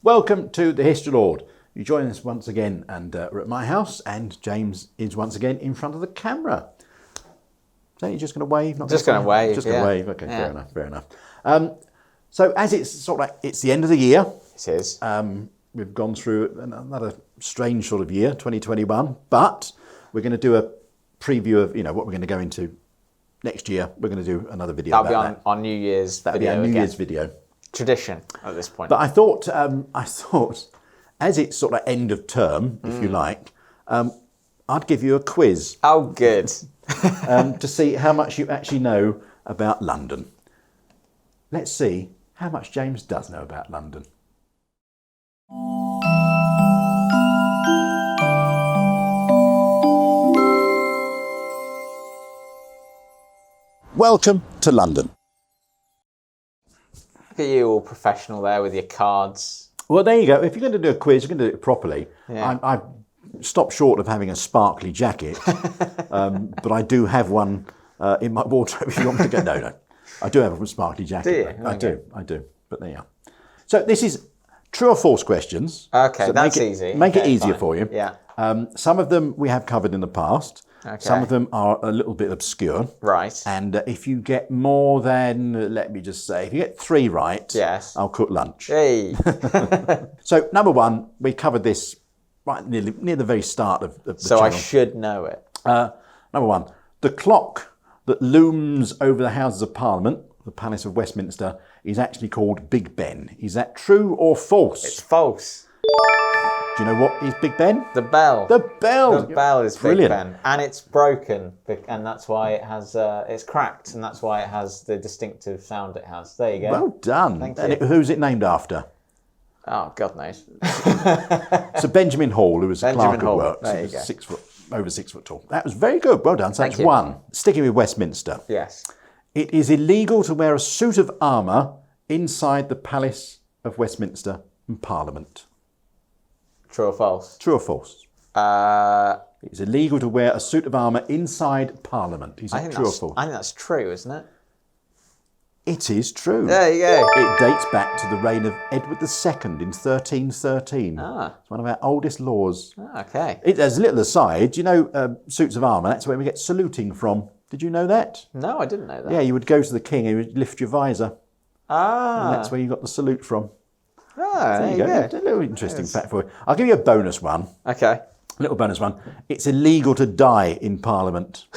Welcome to the History Lord. You join us once again, and we're at my house, and James is once again in front of the camera. So you're just going to wave? Just going to wave. Just going to wave. Okay, yeah. Fair enough. So as it's the end of the year. It is. We've gone through another strange sort of year, 2021, but we're going to do a preview of what we're going to go into next year. We're going to do another video. That'll be on New Year's video. That'll be our New Year's video. Tradition at this point. But I thought, as it's sort of end of term, if you like, I'd give you a quiz. Oh, good. To see how much you actually know about London. Let's see how much James does know about London. Welcome to London. Look at you all professional there with your cards. Well, there you go. If you're going to do a quiz, you're going to do it properly. Yeah. I stopped short of having a sparkly jacket, but I do have one in my wardrobe if you want me to go. No. I do have a sparkly jacket. Do you? I do. But there you are. So this is true or false questions. Okay, so that's easy. Make it easier for you. Yeah. Some of them we have covered in the past. Okay. Some of them are a little bit obscure. Right. And if you get more than, let me just say, if you get 3 right, yes, I'll cook lunch. Hey. So number 1, we covered this right near the very start of the So channel. I should know it. Number 1, the clock that looms over the Houses of Parliament, the Palace of Westminster, is actually called Big Ben. Is that true or false? It's false. Do you know what is Big Ben? The bell. The bell. The bell is Brilliant. Big Ben, and it's broken, and that's why it has. It's cracked, and that's why it has the distinctive sound it has. There you go. Well done. Thank and you. Who's it named after? Oh, God knows. So Benjamin Hall, who was a Benjamin clerk Hall. at work, There you so go. over 6 foot tall. That was very good. Well done. So Thank that's you. 1. Sticking with Westminster. Yes. It is illegal to wear a suit of armour inside the Palace of Westminster in Parliament. True or false? True or false? It's illegal to wear a suit of armour inside Parliament. Is that true or false? I think that's true, isn't it? It is true. There you go. It dates back to the reign of Edward II in 1313. It's one of our oldest laws. Okay. As a little aside, suits of armour, that's where we get saluting from. Did you know that? No, I didn't know that. Yeah, you would go to the king and you would lift your visor. And that's where you got the salute from. There you go. A little interesting fact for you. I'll give you a bonus one. Okay. A little bonus one. It's illegal to die in Parliament.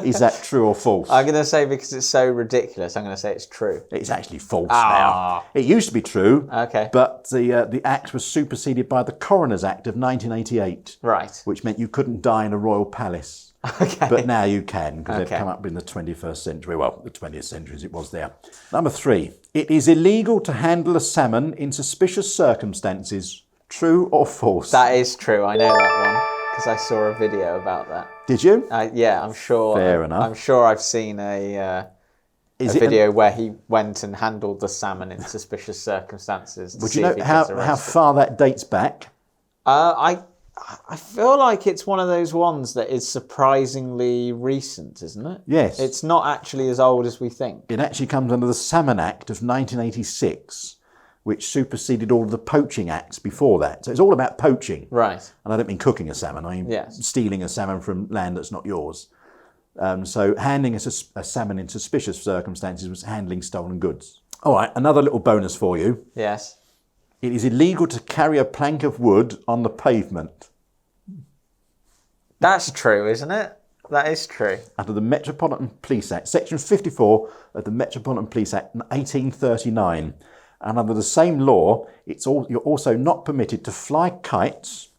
Is that true or false? I'm going to say, because it's so ridiculous, I'm going to say it's true. It's actually false now. It used to be true. Okay. But the act was superseded by the Coroners Act of 1988. Right. Which meant you couldn't die in a royal palace. Okay. But now you can, because they've come up in the 21st century. Well, the 20th century as it was there. Number 3. It is illegal to handle a salmon in suspicious circumstances. True or false? That is true. I know that one, because I saw a video about that. Did you? Yeah, I'm sure. Fair enough. I'm sure I've seen a video where he went and handled the salmon in suspicious circumstances. Would you know how far that dates back? I feel like it's one of those ones that is surprisingly recent, isn't it? Yes. It's not actually as old as we think. It actually comes under the Salmon Act of 1986, which superseded all of the poaching acts before that. So it's all about poaching. Right. And I don't mean cooking a salmon. I mean stealing a salmon from land that's not yours. So handling a salmon in suspicious circumstances was handling stolen goods. All right, another little bonus for you. Yes. It is illegal to carry a plank of wood on the pavement. That's true, isn't it? That is true. Under the Metropolitan Police Act, Section 54 of the Metropolitan Police Act 1839. And under the same law, you're also not permitted to fly kites,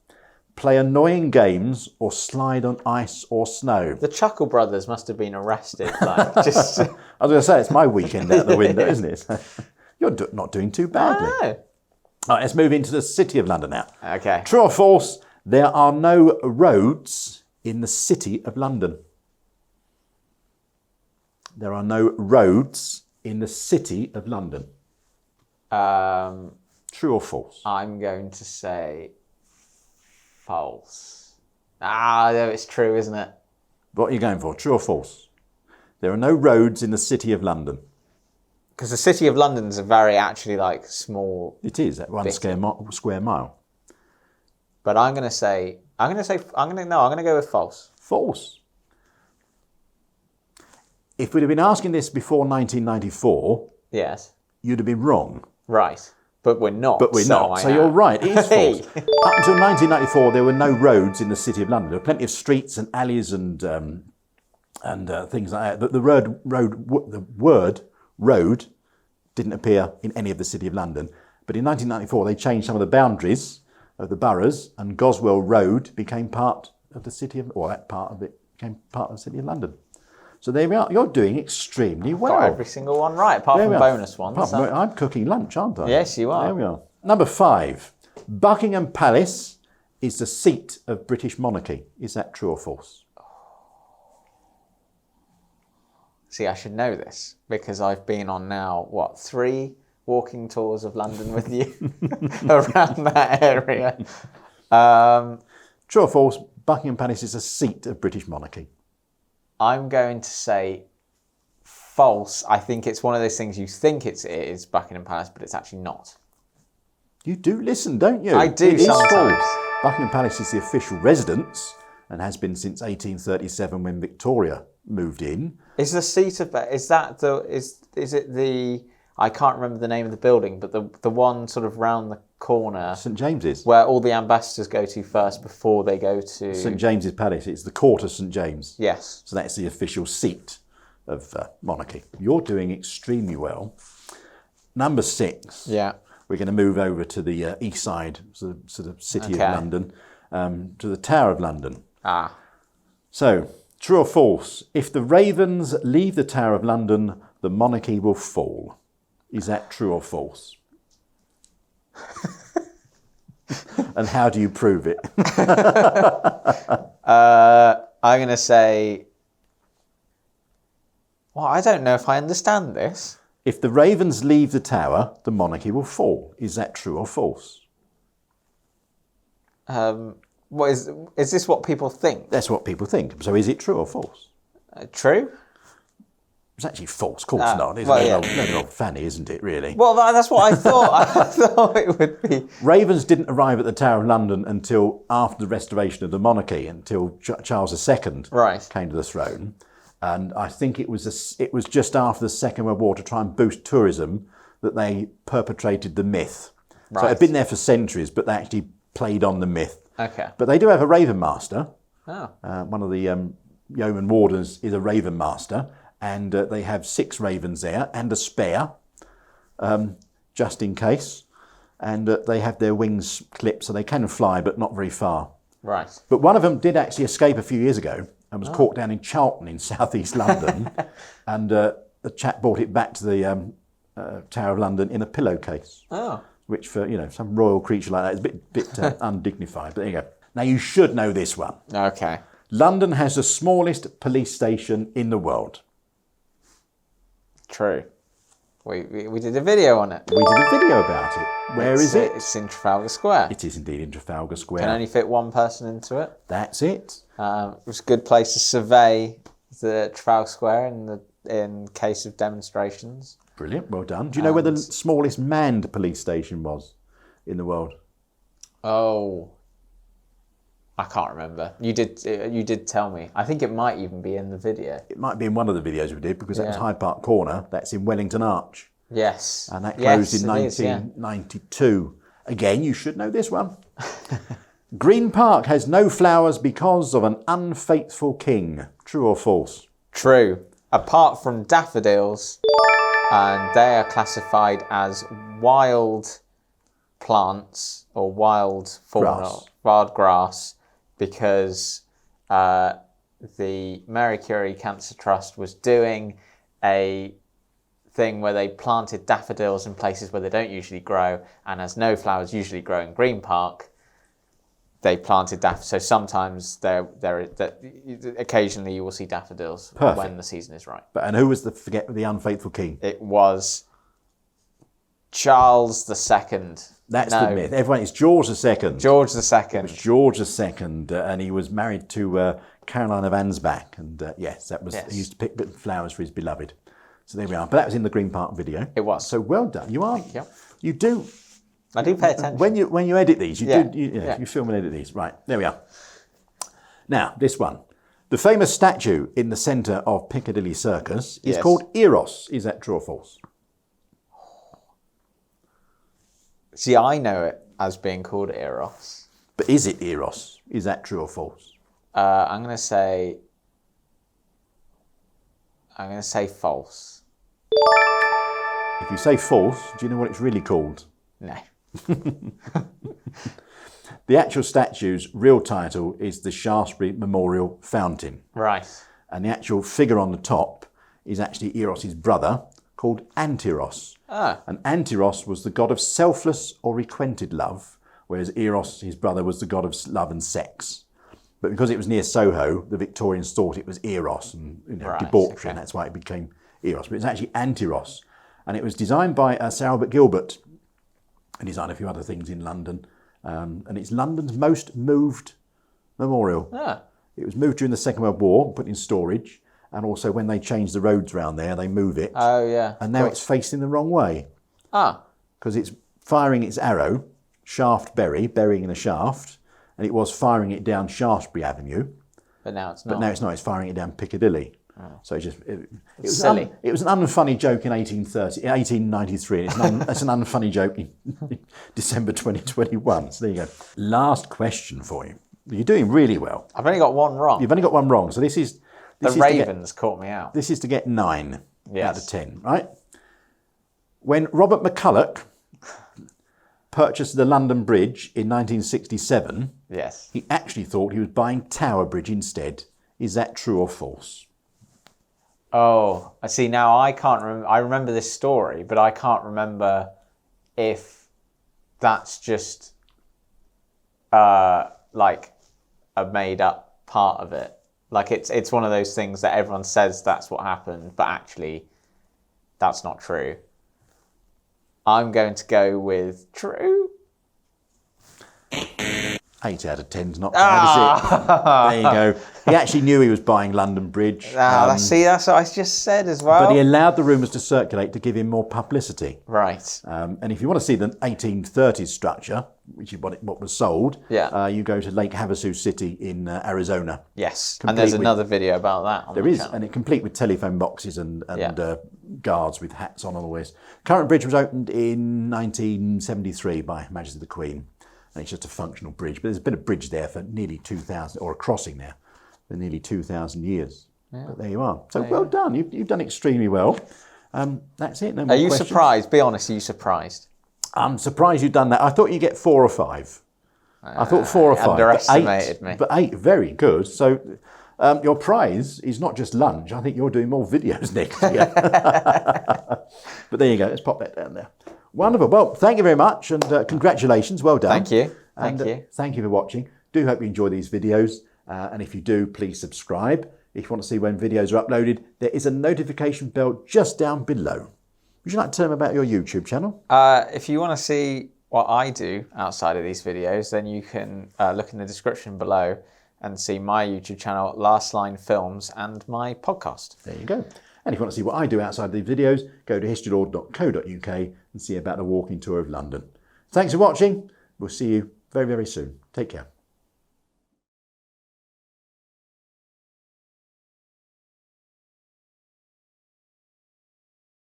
play annoying games, or slide on ice or snow. The Chuckle Brothers must have been arrested. Just. I was going to say, it's my weekend out the window, isn't it? You're not doing too badly. Oh. All right, let's move into the City of London now. Okay. True or false, there are no roads in the City of London. There are no roads in the City of London. True or false? I'm going to say false. No, it's true, isn't it? What are you going for? True or false? There are no roads in the City of London. Because the City of London's a very actually like small. It is at 1 square mile. But I'm going to go with false. False. If we'd have been asking this before 1994, Yes. you'd have been wrong. Right. But we're not. But we're not. So you're right. It is Hey. false. Up until 1994, there were no roads in the City of London. There were plenty of streets and alleys and things like that. But the word road didn't appear in any of the City of London. But in 1994, they changed some of the boundaries of the boroughs, and Goswell Road became part of the City of, or that part of it became part of the City of London. So there we are. You're doing extremely well. Got every single one right, apart There from we are. bonus ones. Apart from- I'm cooking lunch, aren't I? Yes, you are. There we are. Number 5. Buckingham Palace is the seat of British monarchy. Is that true or false? See, I should know this because I've been on now, 3 walking tours of London with you around that area. True or false? Buckingham Palace is a seat of British monarchy. I'm going to say false. I think it's one of those things you think it is Buckingham Palace, but it's actually not. You do listen, don't you? I do It is sometimes. false. Buckingham Palace is the official residence and has been since 1837 when Victoria moved in. Is the seat of is that the is it the I can't remember the name of the building, but the one sort of round the corner St James's. where all the ambassadors go to first before they go to St James's Palace. It's the court of St James. Yes. So that's the official seat of monarchy. You're doing extremely well. Number 6. Yeah. We're going to move over to the east side, sort of city Okay. of London, to the Tower of London. Ah. So, true or false? If the ravens leave the Tower of London, the monarchy will fall. Is that true or false? And how do you prove it? I'm going to say. Well, I don't know if I understand this. If the ravens leave the tower, the monarchy will fall. Is that true or false? What is this? What people think? That's what people think. So is it true or false? True. It's actually false. Of course not. It's well, a yeah. little old fanny, isn't it, really? Well, that's what I thought. I thought it would be. Ravens didn't arrive at the Tower of London until after the restoration of the monarchy, until Charles II Right. came to the throne. And I think it was just after the Second World War, to try and boost tourism, that they perpetrated the myth. So it Right. had been there for centuries, but they actually played on the myth. Okay. But they do have a Raven Master. Oh. One of the yeoman wardens is a Raven Master, and they have 6 ravens there and a spare, just in case. And they have their wings clipped, so they can fly, but not very far. Right. But one of them did actually escape a few years ago and was caught down in Charlton in southeast London. And the chap brought it back to the Tower of London in a pillowcase. Oh. Which for, some royal creature like that is a bit undignified. But there you go. Now you should know this one. Okay. London has the smallest police station in the world. True. We did a video on it. We did a video about it. Where is it? It's in Trafalgar Square. It is indeed in Trafalgar Square. Can only fit one person into it. That's it. It was a good place to survey the Trafalgar Square in case of demonstrations. Brilliant. Well done. Do you know where the smallest manned police station was in the world? Oh, I can't remember. You did tell me. I think it might even be in the video. It might be in one of the videos we did, because that was Yeah. Hyde Park Corner. That's in Wellington Arch. Yes. And that Yes, closed in it is, yeah. 1992. Again, you should know this one. Green Park has no flowers because of an unfaithful king. True or false? True. Apart from daffodils, and they are classified as wild plants or wild fauna, Grass. wild grass, because the Mary Curie Cancer Trust was doing a thing where they planted daffodils in places where they don't usually grow, and as no flowers usually grow in Green Park, they planted daffodils. So sometimes occasionally you will see daffodils Perfect. when the season is right. And who was the unfaithful king? It was Charles II. That's the myth. Everyone, it's George II. George II. George II, and he was married to Caroline of Ansbach, and yes, that was Yes. he used to pick flowers for his beloved. So there we are. But that was in the Green Park video. It was. So well done. You are. you. You do. I do pay attention. When you edit these, Yeah. you film and edit these. Right, there we are. Now, this one. The famous statue in the centre of Piccadilly Circus is Yes. called Eros. Is that true or false? See, I know it as being called Eros. But is it Eros? Is that true or false? I'm going to say false. If you say false, do you know what it's really called? No. The actual statue's real title is the Shaftesbury Memorial Fountain. Right. And the actual figure on the top is actually Eros' brother, called Antiros. Ah. And Antiros was the god of selfless or requited love, whereas Eros, his brother, was the god of love and sex. But because it was near Soho, the Victorians thought it was Eros and Right, debauchery, okay. and that's why it became Eros. But it's actually Antiros. And it was designed by Sir Albert Gilbert, and designed a few other things in London. And it's London's most moved memorial. Ah. It was moved during the Second World War, put in storage, and also when they changed the roads around there, they move it. Oh, yeah. And now it's facing the wrong way Ah. because it's firing its arrow, burying in a shaft, and it was firing it down Shaftesbury Avenue, But now it's but not. now it's not, it's firing it down Piccadilly. So it was silly. it was an unfunny joke in 1893. It's an unfunny joke in December 2021. So there you go. Last question for you. You're doing really well. I've only got one wrong. You've only got one wrong. So this is The to get- Ravens caught me out. This is to get 9 out Yes. of 10, right? When Robert McCulloch purchased the London Bridge in 1967, Yes. he actually thought he was buying Tower Bridge instead. Is that true or false? Oh, I see. Now I can't remember. I remember this story, but I can't remember if that's just like a made up part of it. Like it's one of those things that everyone says that's what happened, but actually that's not true. I'm going to go with true. 8 out of 10's not bad, is it? There you go. He actually knew he was buying London Bridge. That's what I just said as well. But he allowed the rumours to circulate to give him more publicity. Right. And if you want to see the 1830s structure, which is what was sold, Yeah. you go to Lake Havasu City in Arizona. Yes. Complete And there's with- another video about that on There the is, channel. and it's complete with telephone boxes and Yeah. guards with hats on all the ways. Current Bridge was opened in 1973 by Her Majesty the Queen, and it's just a functional bridge. But there's been a bridge there for nearly 2,000, or a crossing there, for nearly 2,000 years. But there you are. So well done. You've done extremely well. That's it. No more Are you questions. surprised? Be honest, are you surprised? I'm surprised you've done that. I thought you'd get 4 or 5. I thought 4 or 5. underestimated but 8, me. But 8, very good. So your prize is not just lunch. I think you're doing more videos next year. But there you go. Let's pop that down there. Wonderful. Well, thank you very much, and congratulations. Well done. Thank you. And, Thank you. Thank you for watching. Do hope you enjoy these videos. And if you do, please subscribe. If you want to see when videos are uploaded, there is a notification bell just down below. Would you like to tell them about your YouTube channel? If you want to see what I do outside of these videos, then you can look in the description below and see my YouTube channel, Last Line Films, and my podcast. There you go. And if you want to see what I do outside these videos, go to historylord.co.uk and see about the walking tour of London. Thanks for watching. We'll see you very, very soon. Take care.